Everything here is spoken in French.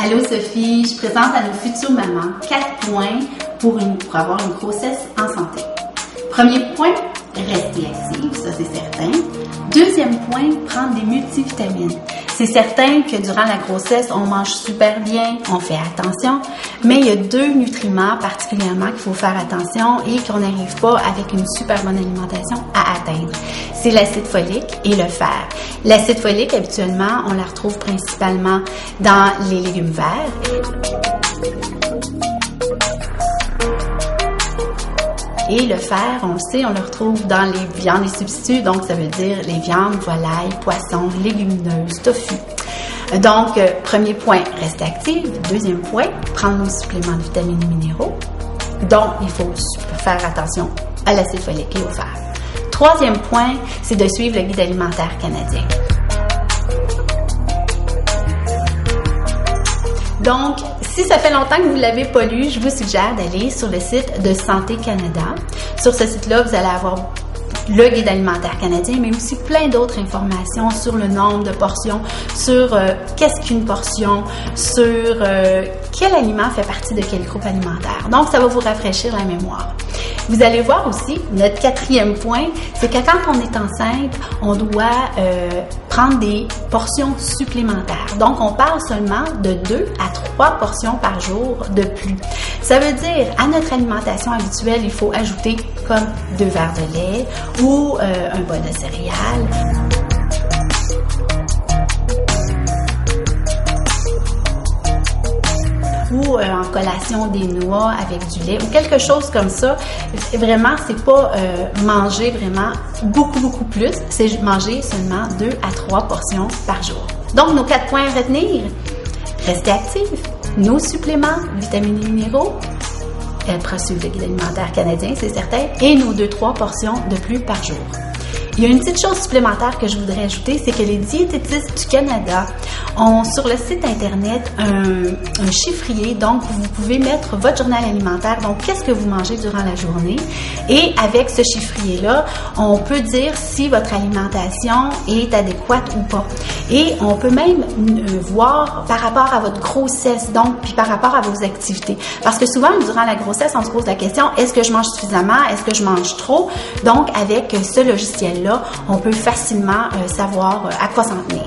Allô Sophie, je présente à nos futures mamans 4 points pour avoir une grossesse en santé. Premier point, rester active, ça c'est certain. Deuxième point, prendre des multivitamines. C'est certain que durant la grossesse, on mange super bien, on fait attention, mais il y a 2 nutriments particulièrement qu'il faut faire attention et qu'on n'arrive pas avec une super bonne alimentation à atteindre. C'est l'acide folique et le fer. L'acide folique, habituellement, on la retrouve principalement dans les légumes verts. Et le fer, on le sait, on le retrouve dans les viandes et substituts, donc ça veut dire les viandes, volailles, poissons, légumineuses, tofu. Donc, premier point, rester active. Deuxième point, prendre nos suppléments de vitamines et minéraux. Donc, il faut faire attention à l'acide folique et au fer. Troisième point, c'est de suivre le guide alimentaire canadien. Donc, si ça fait longtemps que vous ne l'avez pas lu, je vous suggère d'aller sur le site de Santé Canada. Sur ce site-là, vous allez avoir le guide alimentaire canadien, mais aussi plein d'autres informations sur le nombre de portions, sur qu'est-ce qu'une portion, sur quel aliment fait partie de quel groupe alimentaire. Donc, ça va vous rafraîchir la mémoire. Vous allez voir aussi, notre 4e point, c'est que quand on est enceinte, on doit prendre des portions supplémentaires. Donc, on parle seulement de 2 à 3 portions par jour de plus. Ça veut dire, à notre alimentation habituelle, il faut ajouter comme 2 verres de lait ou un bol de céréales. Ou en collation des noix avec du lait ou quelque chose comme ça. Vraiment, c'est pas manger vraiment beaucoup plus, c'est manger seulement 2 à 3 portions par jour. Donc, nos 4 points à retenir: rester active, nos suppléments, vitamines et minéraux, suivre le guide alimentaire canadien, c'est certain, et nos 2-3 portions de plus par jour. Il y a une petite chose supplémentaire que je voudrais ajouter, c'est que les diététistes du Canada ont sur le site internet un chiffrier, donc vous pouvez mettre votre journal alimentaire, donc qu'est-ce que vous mangez durant la journée, et avec ce chiffrier-là, on peut dire si votre alimentation est adéquate ou pas. Et on peut même voir par rapport à votre grossesse, donc puis par rapport à vos activités. Parce que souvent, durant la grossesse, on se pose la question, est-ce que je mange suffisamment? Est-ce que je mange trop? Donc, avec ce logiciel-là, on peut facilement savoir à quoi s'en tenir.